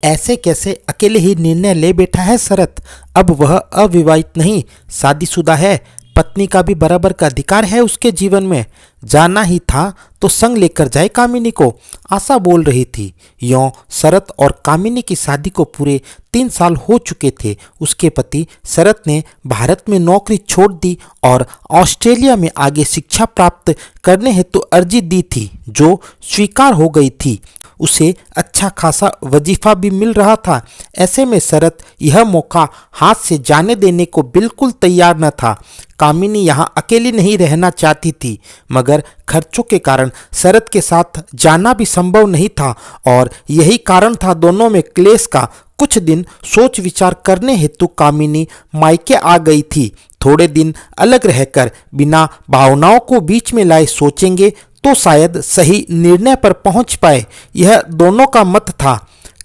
ऐसे कैसे अकेले ही निर्णय ले बैठा है शरत। अब वह अविवाहित नहीं, शादीशुदा है। पत्नी का भी बराबर का अधिकार है उसके जीवन में। जाना ही था तो संग लेकर जाए कामिनी को, आशा बोल रही थी। यों शरत और कामिनी की शादी को पूरे 3 साल हो चुके थे। उसके पति शरत ने भारत में नौकरी छोड़ दी और ऑस्ट्रेलिया में आगे शिक्षा प्राप्त करने हेतु अर्जी दी थी, जो स्वीकार हो गई थी। उसे अच्छा खासा वजीफा भी मिल रहा था। ऐसे में शरत यह मौका हाथ से जाने देने को बिल्कुल तैयार न था। कामिनी यहाँ अकेली नहीं रहना चाहती थी, मगर खर्चों के कारण शरत के साथ जाना भी संभव नहीं था और यही कारण था दोनों में क्लेश का। कुछ दिन सोच विचार करने हेतु कामिनी मायके आ गई थी। थोड़े दिन अलग रहकर बिना भावनाओं को बीच में लाए सोचेंगे तो शायद सही निर्णय पर पहुंच पाए, यह दोनों का मत था।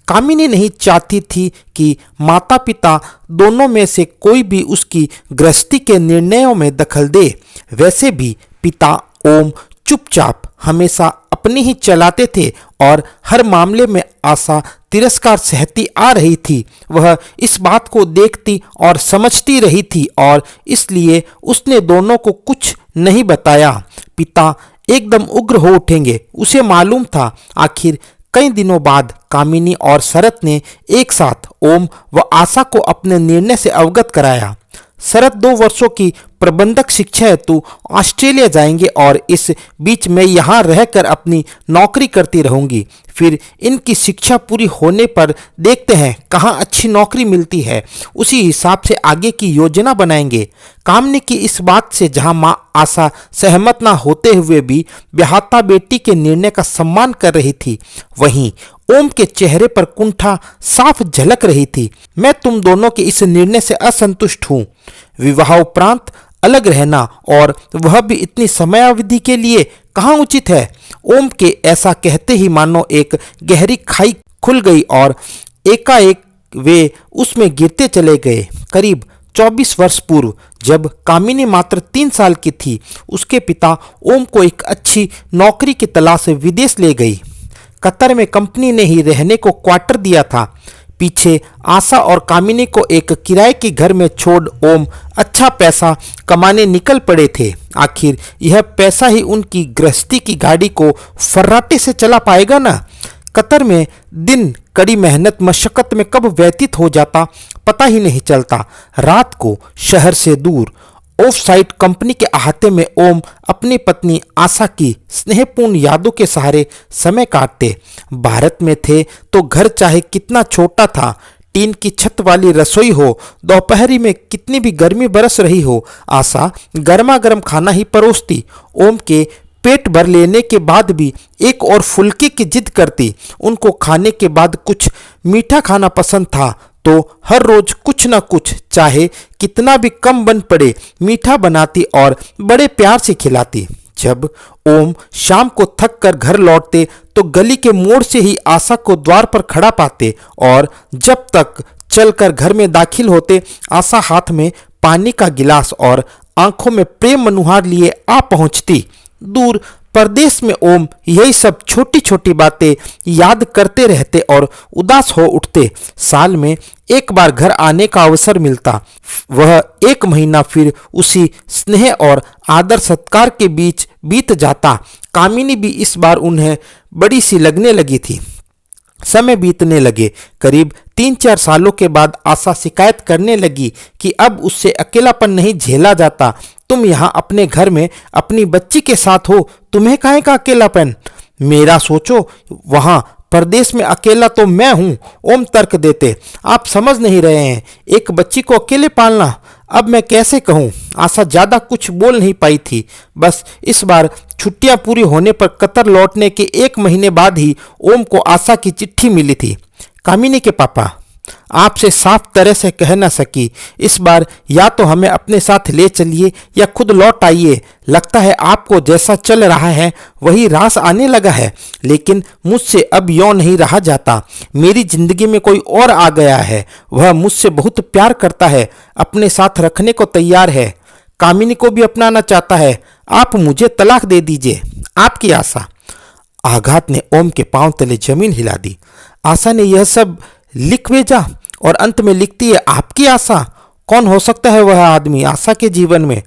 कामिनी नहीं चाहती थी कि माता पिता दोनों में से कोई भी उसकी गृहस्थी के निर्णयों में दखल दे। वैसे भी पिता ओम चुपचाप हमेशा अपनी ही चलाते थे और हर मामले में आशा तिरस्कार सहती आ रही थी। वह इस बात को देखती और समझती रही थी और इसलिए उसने दोनों को कुछ नहीं बताया। पिता एकदम उग्र हो उठेंगे, उसे मालूम था। आखिर कई दिनों बाद कामिनी और शरत ने एक साथ ओम व आशा को अपने निर्णय से अवगत कराया। शरत 2 वर्षों की प्रबंधक शिक्षा हेतु ऑस्ट्रेलिया जाएंगे और इस बीच मैं यहाँ रहकर अपनी नौकरी करती रहूंगी। फिर इनकी शिक्षा पूरी होने पर देखते हैं कहाँ अच्छी नौकरी मिलती है, उसी हिसाब से आगे की योजना बनाएंगे। कामनी की इस बात से जहाँ माँ आशा सहमत ना होते हुए भी ब्याहता बेटी के निर्णय का सम्मान कर रही थी, वहीं ओम के चेहरे पर कुंठा साफ झलक रही थी। मैं तुम दोनों के इस निर्णय से असंतुष्ट हूँ। विवाह उपरांत अलग रहना और वह भी इतनी समयावधि के लिए कहाँ उचित है। ओम के ऐसा कहते ही मानो एक गहरी खाई खुल गई और एकाएक वे उसमें गिरते चले गए। करीब 24 वर्ष पूर्व जब कामिनी मात्र 3 साल की थी, उसके पिता ओम को एक अच्छी नौकरी की तलाश से विदेश ले गई। कतर में कंपनी ने ही रहने को क्वार्टर दिया था। पीछे आशा और कामिनी को एक किराए के घर में छोड़ ओम अच्छा पैसा कमाने निकल पड़े थे। आखिर यह पैसा ही उनकी गृहस्थी की गाड़ी को फर्राटे से चला पाएगा ना। कतर में दिन कड़ी मेहनत मशक्कत में कब व्यतीत हो जाता पता ही नहीं चलता। रात को शहर से दूर ऑफ साइट कंपनी के अहाते में ओम अपनी पत्नी आशा की स्नेहपूर्ण यादों के सहारे समय काटते। भारत में थे तो घर चाहे कितना छोटा था, टीन की छत वाली रसोई हो, दोपहरी में कितनी भी गर्मी बरस रही हो, आशा गर्मा गर्म खाना ही परोसती। ओम के पेट भर लेने के बाद भी एक और फुल्के की जिद करती। उनको खाने के बाद कुछ मीठा खाना पसंद था तो हर रोज कुछ न कुछ, चाहे कितना भी कम बन पड़े, मीठा बनाती और बड़े प्यार से खिलाती। जब ओम शाम को थक कर घर लौटते तो गली के मोड़ से ही आशा को द्वार पर खड़ा पाते और जब तक चलकर घर में दाखिल होते, आशा हाथ में पानी का गिलास और आंखों में प्रेम मनुहार लिए आ पहुंचती। दूर परदेश में ओम यही सब छोटी छोटी बातें याद करते रहते और उदास हो उठते। साल में एक बार घर आने का अवसर मिलता। वह 1 महीना फिर उसी स्नेह और आदर सत्कार के बीच बीत जाता। कामिनी भी इस बार उन्हें बड़ी सी लगने लगी थी। समय बीतने लगे। करीब 3-4 सालों के बाद आशा शिकायत करने लगी कि अब उससे अकेलापन नहीं झेला जाता। तुम यहाँ अपने घर में अपनी बच्ची के साथ हो, तुम्हें काहे का अकेलापन। मेरा सोचो, वहाँ परदेश में अकेला तो मैं हूँ, ओम तर्क देते। आप समझ नहीं रहे हैं, एक बच्ची को अकेले पालना। अब मैं कैसे कहूँ। आशा ज़्यादा कुछ बोल नहीं पाई थी। बस इस बार छुट्टियां पूरी होने पर कतर लौटने के 1 महीने बाद ही ओम को आशा की चिट्ठी मिली थी। कामिनी के पापा, आपसे साफ तरह से कह न सकी। इस बार या तो हमें अपने साथ ले चलिए या खुद लौट आइए। लगता है आपको जैसा चल रहा है वही रास आने लगा है, लेकिन मुझसे अब यों नहीं रहा जाता। मेरी जिंदगी में कोई और आ गया है। वह मुझसे बहुत प्यार करता है, अपने साथ रखने को तैयार है, कामिनी को भी अपनाना चाहता है। आप मुझे तलाक दे दीजिए। आपकी आशा। आघात ने ओम के पांव तले जमीन हिला दी। आशा ने यह सब लिख भेजा और अंत में लिखती है आपकी आशा। कौन हो सकता है वह आदमी आशा के जीवन में?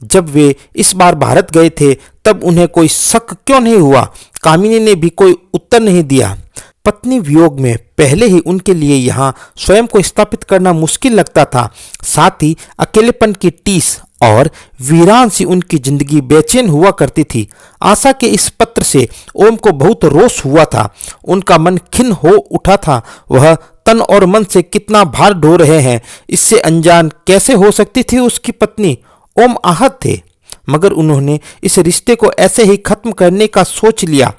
जब वे इस बार भारत गए थे तब उन्हें कोई शक क्यों नहीं हुआ? कामिनी ने भी कोई उत्तर नहीं दिया। पत्नी वियोग में पहले ही उनके लिए यहाँ स्वयं को स्थापित करना मुश्किल लगता था, साथ ही अकेलेपन की टीस और वीरान सी उनकी जिंदगी बेचैन हुआ करती थी। आशा के इस पत्र से ओम को बहुत रोष हुआ था। उनका मन खिन्न हो उठा था। वह तन और मन से कितना भार ढो रहे हैं, इससे अनजान कैसे हो सकती थी उसकी पत्नी? ओम आहत थे, मगर उन्होंने इस रिश्ते को ऐसे ही खत्म करने का सोच लिया।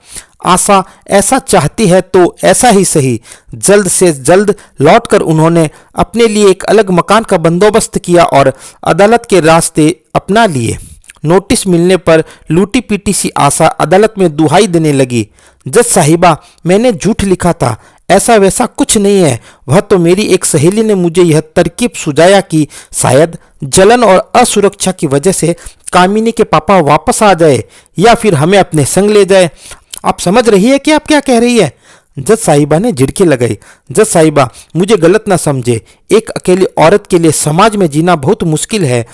आशा ऐसा चाहती है तो ऐसा ही सही। जल्द से जल्द लौटकर उन्होंने अपने लिए एक अलग मकान का बंदोबस्त किया और अदालत के रास्ते अपना लिए। नोटिस मिलने पर लूटी पीटी सी आशा अदालत में दुहाई देने लगी। जज साहिबा, मैंने झूठ लिखा था, ऐसा वैसा कुछ नहीं है। वह तो मेरी एक सहेली ने मुझे यह तरकीब सुझाया कि शायद जलन और असुरक्षा की वजह से कामिनी के पापा वापस आ जाए या फिर हमें अपने संग ले जाए। आप समझ रही है कि आप क्या कह रही है? जज साहिबा ने झिड़की लगाई। जज साहिबा, मुझे गलत ना समझे, एक अकेली औरत के लिए समाज में जीना बहुत मुश्किल है।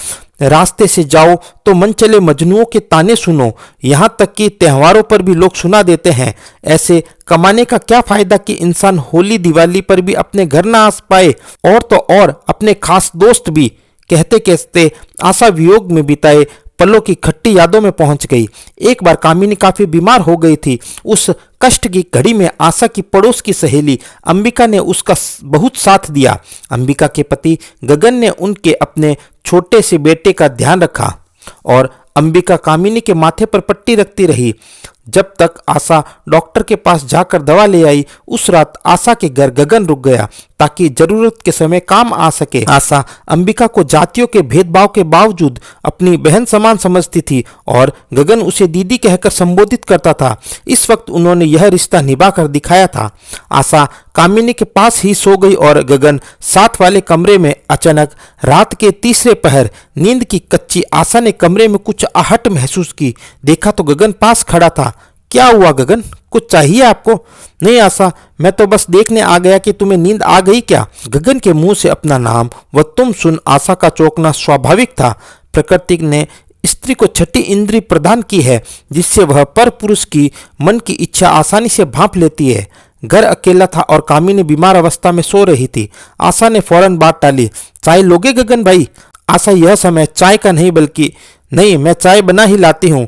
रास्ते से जाओ तो मन चले मजनुओं के ताने सुनो, यहाँ तक कि त्योहारों पर भी लोग सुना देते हैं। ऐसे कमाने का क्या फायदा कि इंसान होली दिवाली पर भी अपने घर ना आ पाए, और तो और अपने खास दोस्त भी। कहते कहते आशा वियोग में बिताए पलों की खट्टी यादों में पहुंच गई। एक बार कामिनी काफी बीमार हो गई थी। उस कष्ट की घड़ी में आशा की पड़ोस की सहेली अंबिका ने उसका बहुत साथ दिया। अंबिका के पति गगन ने उनके अपने छोटे से बेटे का ध्यान रखा और अंबिका कामिनी के माथे पर पट्टी रखती रही जब तक आशा डॉक्टर के पास जाकर दवा ले आई। उस रात आशा के घर गगन रुक गया ताकि जरूरत के समय काम आ सके। आशा अंबिका को जातियों के भेदभाव के बावजूद अपनी बहन समान समझती थी और गगन उसे दीदी कहकर संबोधित करता था। इस वक्त उन्होंने यह रिश्ता निभा कर दिखाया था। आशा कामिनी के पास ही सो गई और गगन साथ वाले कमरे में। अचानक रात के तीसरे पहर नींद की कच्ची आशा ने कमरे में कुछ आहट महसूस की। देखा तो गगन पास खड़ा था। क्या हुआ गगन, कुछ चाहिए आपको? नहीं आशा, मैं तो बस देखने आ गया कि तुम्हें नींद आ गई क्या? गगन के मुंह से अपना नाम व तुम सुन आशा का चौंकना स्वाभाविक था। प्रकृति ने स्त्री को छठी इंद्री प्रदान की है जिससे वह पर पुरुष की मन की इच्छा आसानी से भांप लेती है। घर अकेला था और कामिनी बीमार अवस्था में सो रही थी। आशा ने फौरन बात टाली। चाय लोगे गगन भाई? आशा, यह समय चाय का नहीं, बल्कि नहीं, मैं चाय बना ही लाती हूँ,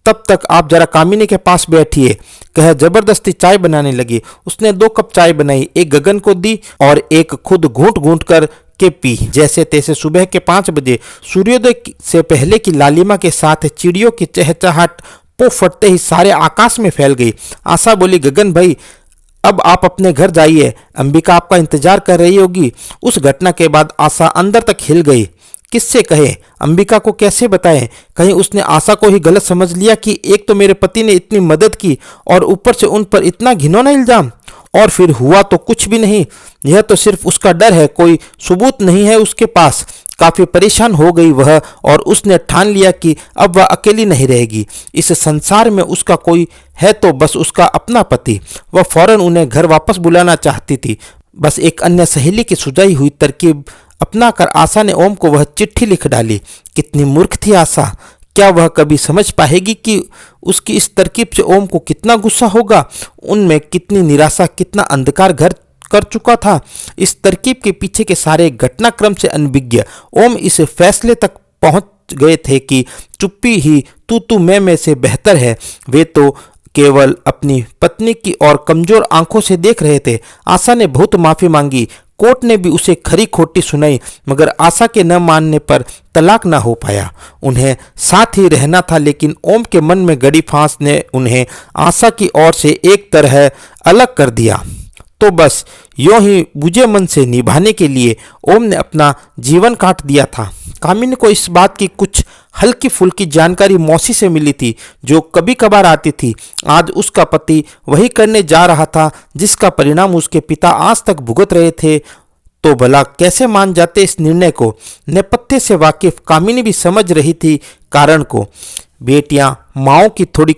तब तक आप जरा कामिनी के पास बैठिए, कह जबरदस्ती चाय बनाने लगी। उसने 2 कप चाय बनाई, एक गगन को दी और एक खुद घूंट घूंट कर के पी। जैसे तैसे सुबह के 5 बजे सूर्योदय से पहले की लालिमा के साथ चिड़ियों की चहचहाट पो फटते ही सारे आकाश में फैल गई। आशा बोली, गगन भाई अब आप अपने घर जाइए, अंबिका आपका इंतजार कर रही होगी। उस घटना के बाद आशा अंदर तक हिल गई। किससे कहे, अंबिका को कैसे बताएं? कहीं उसने आशा को ही गलत समझ लिया कि एक तो मेरे पति ने इतनी मदद की और ऊपर से उन पर इतना घिनौना इल्जाम, और फिर हुआ तो कुछ भी नहीं। यह तो सिर्फ उसका डर है, कोई सबूत नहीं है उसके पास। काफी परेशान हो गई वह और उसने ठान लिया कि अब वह अकेली नहीं रहेगी। इस संसार में उसका कोई है तो बस उसका अपना पति। वह फौरन उन्हें घर वापस बुलाना चाहती थी। बस एक अन्य सहेली की सुझाई हुई तरकीब अपना कर आशा ने ओम को वह चिट्ठी लिख डाली। कितनी मूर्ख थी आशा! क्या वह कभी समझ पाएगी कि उसकी इस तरकीब से ओम को कितना गुस्सा होगा? उनमें कितनी निराशा, कितना अंधकार घर कर चुका था। इस तरकीब के पीछे के सारे घटनाक्रम से अनभिज्ञ ओम इस फैसले तक पहुंच गए थे कि चुप्पी ही तू मैं से बेहतर है। वे तो केवल अपनी पत्नी की और कमजोर आंखों से देख रहे थे। आशा ने बहुत माफी मांगी। कोर्ट ने भी उसे खरी खोटी सुनाई, मगर आशा के न मानने पर तलाक न हो पाया। उन्हें साथ ही रहना था, लेकिन ओम के मन में गड़ी फांस ने उन्हें आशा की ओर से एक तरह अलग कर दिया। तो बस यूं ही बुझे मन से निभाने के लिए ओम ने अपना जीवन काट दिया था। कामिनी को इस बात की कुछ हल्की फुल्की जानकारी मौसी से मिली थी, जो कभी कभार आती थी। आज उसका पति वही करने जा रहा था जिसका परिणाम उसके पिता आज तक भुगत रहे थे। तो भला कैसे मान जाते इस निर्णय को? नेपथ्य से वाकिफ कामिनी भी समझ रही थी कारण को। बेटियां माओं की थोड़ी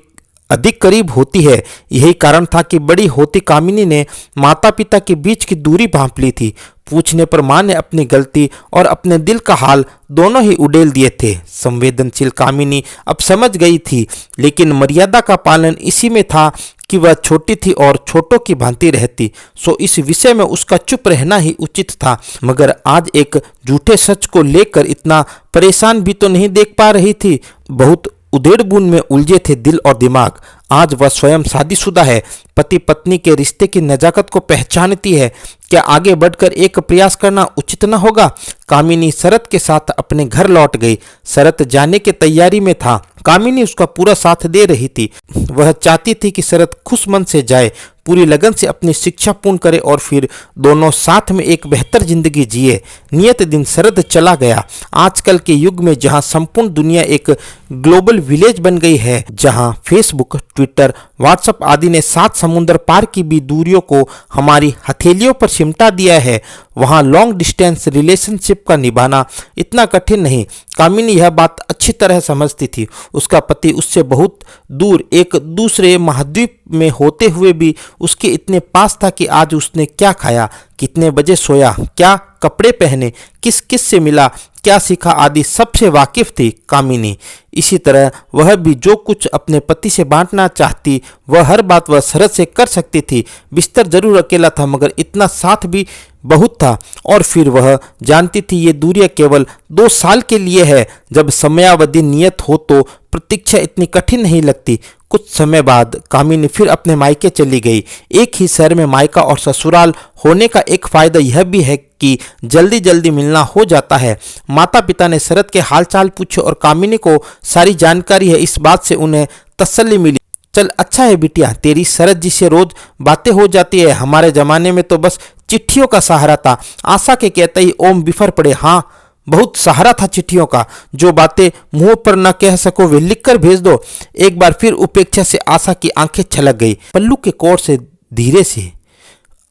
अधिक करीब होती है। यही कारण था कि बड़ी होती कामिनी ने माता पिता के बीच की दूरी भांप ली थी। पूछने पर मां ने अपनी गलती और अपने दिल का हाल दोनों ही उड़ेल दिए थे। संवेदनशील कामिनी अब समझ गई थी, लेकिन मर्यादा का पालन इसी में था कि वह छोटी थी और छोटों की भांति रहती, सो इस विषय में उसका चुप रहना ही उचित था। मगर आज एक झूठे सच को लेकर इतना परेशान भी तो नहीं देख पा रही थी। बहुत उधेड़-बुन में उलझे थे दिल और दिमाग। आज वह स्वयं शादीशुदा है, पति पत्नी के रिश्ते की नजाकत को पहचानती है। क्या आगे बढ़कर एक प्रयास करना उचित न होगा? कामिनी शरत के साथ अपने घर लौट गई। शरत जाने की तैयारी में था। कामिनी उसका पूरा साथ दे रही थी। वह चाहती थी कि शरत खुश मन से जाए, पूरी लगन से अपनी शिक्षा पूर्ण करे और फिर दोनों साथ में एक बेहतर जिंदगी जिए। नियत दिन शरद चला गया। आजकल के युग में जहां संपूर्ण दुनिया एक ग्लोबल विलेज बन गई है, जहां फेसबुक, ट्विटर, व्हाट्सएप आदि ने 7 समुद्र पार की भी दूरियों को हमारी हथेलियों पर सिमटा दिया है, वहां लॉन्ग डिस्टेंस रिलेशनशिप का निभाना इतना कठिन नहीं। कामिनी यह बात अच्छी तरह समझती थी। उसका पति उससे बहुत दूर एक दूसरे महाद्वीप में होते हुए भी उसके इतने पास था कि आज उसने क्या खाया, कितने बजे सोया, क्या कपड़े पहने, किस किस से मिला, क्या सीखा आदि सबसे वाकिफ थी कामिनी। इसी तरह वह भी जो कुछ अपने पति से बांटना चाहती, वह हर बात वह शरत से कर सकती थी। बिस्तर जरूर अकेला था, मगर इतना साथ भी बहुत था। और फिर वह जानती थी ये दूरियां केवल 2 साल के लिए है। जब समयावधि नियत हो तो प्रतीक्षा इतनी कठिन नहीं लगती। कुछ समय बाद कामिनी फिर अपने मायके चली गई। एक ही शहर में मायका और ससुराल होने का एक फायदा यह भी है कि जल्दी जल्दी मिलना हो जाता है। माता पिता ने शरत के हालचाल पूछे और कामिनी को सारी जानकारी है, इस बात से उन्हें तसल्ली मिली। चल अच्छा है बिटिया, तेरी शरत जी से रोज बातें हो जाती है। हमारे जमाने में तो बस चिट्ठियों का सहारा था। आशा के कहते ही ओम बिफर पड़े। हाँ, बहुत सहारा था चिट्ठियों का। जो बातें मुंह पर न कह सको वे लिखकर भेज दो। एक बार फिर उपेक्षा से आशा की आंखें छलक गई। पल्लू के कोर से धीरे से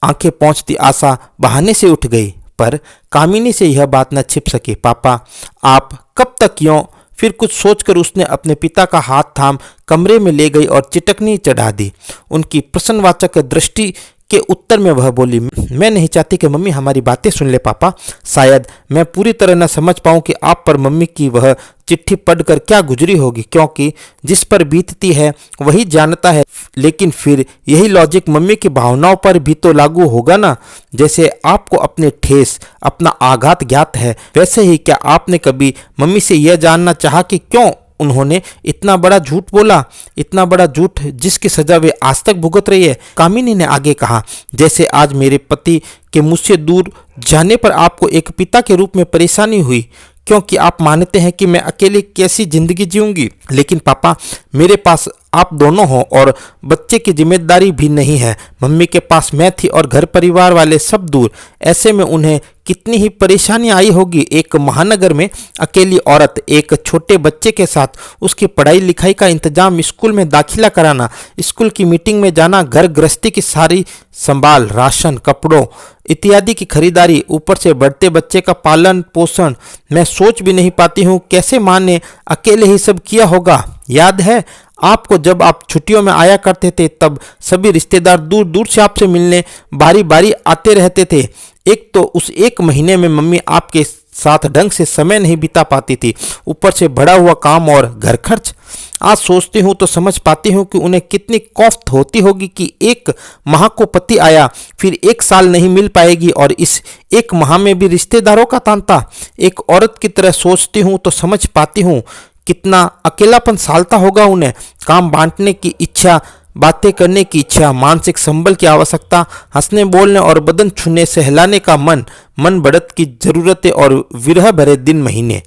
आंखें पहुंचती आशा बहाने से उठ गई, पर कामिनी से यह बात न छिप सकी। पापा, आप कब तक यूं? फिर कुछ सोचकर उसने अपने पिता का हाथ थाम कमरे में ले गई और चिटकनी चढ़ा दी। उनकी प्रश्नवाचक दृष्टि के उत्तर में वह बोली, मैं नहीं चाहती कि मम्मी हमारी बातें सुन ले पापा। शायद मैं पूरी तरह न समझ पाऊं कि आप पर मम्मी की वह चिट्ठी पढ़कर क्या गुजरी होगी, क्योंकि जिस पर बीतती है वही जानता है। लेकिन फिर यही लॉजिक मम्मी की भावनाओं पर भी तो लागू होगा ना। जैसे आपको अपने ठेस, अपना आघात ज्ञात है, वैसे ही क्या आपने कभी मम्मी से यह जानना चाहा कि क्यों उन्होंने इतना बड़ा झूठ बोला, इतना बड़ा झूठ जिसकी सजा वे आज तक भुगत रही है? कामिनी ने आगे कहा, जैसे आज मेरे पति के मुझसे दूर जाने पर आपको एक पिता के रूप में परेशानी हुई, क्योंकि आप मानते हैं कि मैं अकेले कैसी जिंदगी जीऊंगी। लेकिन पापा, मेरे पास आप दोनों हो और बच्चे की जिम्मेदारी भी नहीं है। मम्मी के पास मैं थी और घर परिवार वाले सब दूर। ऐसे में उन्हें कितनी ही परेशानी आई होगी। एक महानगर में अकेली औरत, एक छोटे बच्चे के साथ, उसकी पढ़ाई लिखाई का इंतजाम, स्कूल में दाखिला कराना, स्कूल की मीटिंग में जाना, घर गृहस्थी की सारी संभाल, राशन, कपड़ों इत्यादि की खरीदारी, ऊपर से बढ़ते बच्चे का पालन पोषण। मैं सोच भी नहीं पाती हूँ कैसे माँ ने अकेले ही सब किया होगा। याद है आपको, जब आप छुट्टियों में आया करते थे तब सभी रिश्तेदार दूर दूर से आपसे मिलने बारी बारी आते रहते थे। एक तो उस एक महीने में मम्मी आपके साथ ढंग से समय नहीं बिता पाती थी, ऊपर से बढ़ा हुआ काम और घर खर्च। आज सोचती हूँ तो समझ पाती हूँ कि उन्हें कितनी कौफ्त होती होगी कि एक माह को पति आया, फिर 1 साल नहीं मिल पाएगी और इस 1 माह में भी रिश्तेदारों का तांता। एक औरत की तरह सोचती हूँ तो समझ पाती हूँ कितना अकेलापन सालता होगा उन्हें। काम बांटने की इच्छा, बातें करने की इच्छा, मानसिक संबल की आवश्यकता, हंसने बोलने और बदन छूने सहलाने का मन बढ़त की जरूरतें और विरह भरे दिन महीने।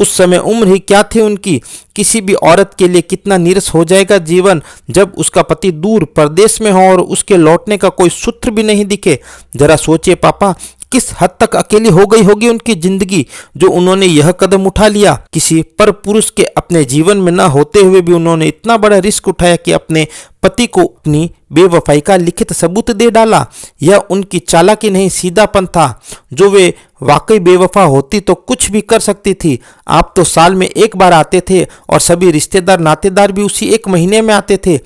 उस समय उम्र ही क्या थी उनकी। किसी भी औरत के लिए कितना नीरस हो जाएगा जीवन जब उसका पति दूर परदेश में हो और उसके लौटने का कोई सूत्र भी नहीं दिखे। जरा सोचिए पापा, किस हद तक अकेली हो गई होगी उनकी जिंदगी जो उन्होंने यह कदम उठा लिया। किसी पर पुरुष के अपने जीवन में न होते हुए भी उन्होंने इतना बड़ा रिस्क उठाया कि अपने पति को अपनी बेवफाई का लिखित सबूत दे डाला। यह उनकी चालाकी नहीं, सीधापन था। जो वे वाकई बेवफा होती तो कुछ भी कर सकती थी। आप तो साल में एक बार आते थे और सभी रिश्तेदार नातेदार भी उसी एक महीने में आते थे।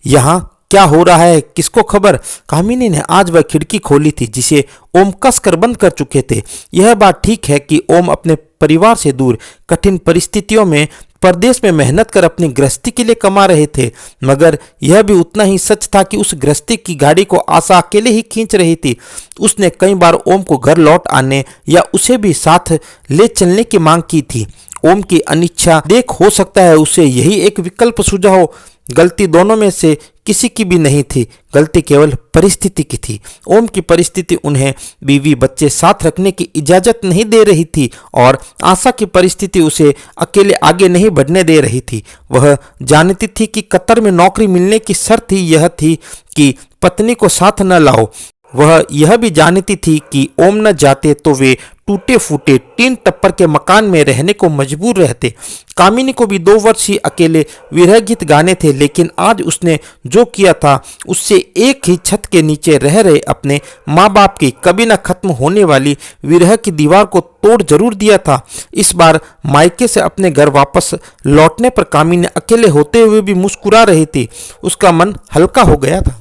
यहाँ क्या हो रहा है किसको खबर। कामिनी ने आज वह खिड़की खोली थी जिसे ओम कसकर बंद कर चुके थे। यह बात ठीक है कि ओम अपने परिवार से दूर कठिन परिस्थितियों में परदेश में मेहनत कर अपनी गृहस्थी के लिए कमा रहे थे, मगर यह भी उतना ही सच था कि उस गृहस्थी की गाड़ी को आशा अकेले ही खींच रही थी। उसने कई बार ओम को घर लौट आने या उसे भी साथ ले चलने की मांग की थी। ओम की अनिच्छा देख हो सकता है उसे यही एक विकल्प सूझा हो। गलती दोनों में से किसी की भी नहीं थी, गलती केवल परिस्थिति की थी। ओम की परिस्थिति उन्हें बीवी बच्चे साथ रखने की इजाजत नहीं दे रही थी और आशा की परिस्थिति उसे अकेले आगे नहीं बढ़ने दे रही थी। वह जानती थी कि कतर में नौकरी मिलने की शर्त ही यह थी कि पत्नी को साथ न लाओ। वह यह भी जानती थी कि ओम न जाते तो वे टूटे फूटे टीन टप्पर के मकान में रहने को मजबूर रहते। कामिनी को भी 2 वर्ष ही अकेले विरह गीत गाने थे, लेकिन आज उसने जो किया था उससे एक ही छत के नीचे रह रहे अपने माँ बाप की कभी न खत्म होने वाली विरह की दीवार को तोड़ जरूर दिया था। इस बार मायके से अपने घर वापस लौटने पर कामिनी अकेले होते हुए भी मुस्कुरा रही थी। उसका मन हल्का हो गया था।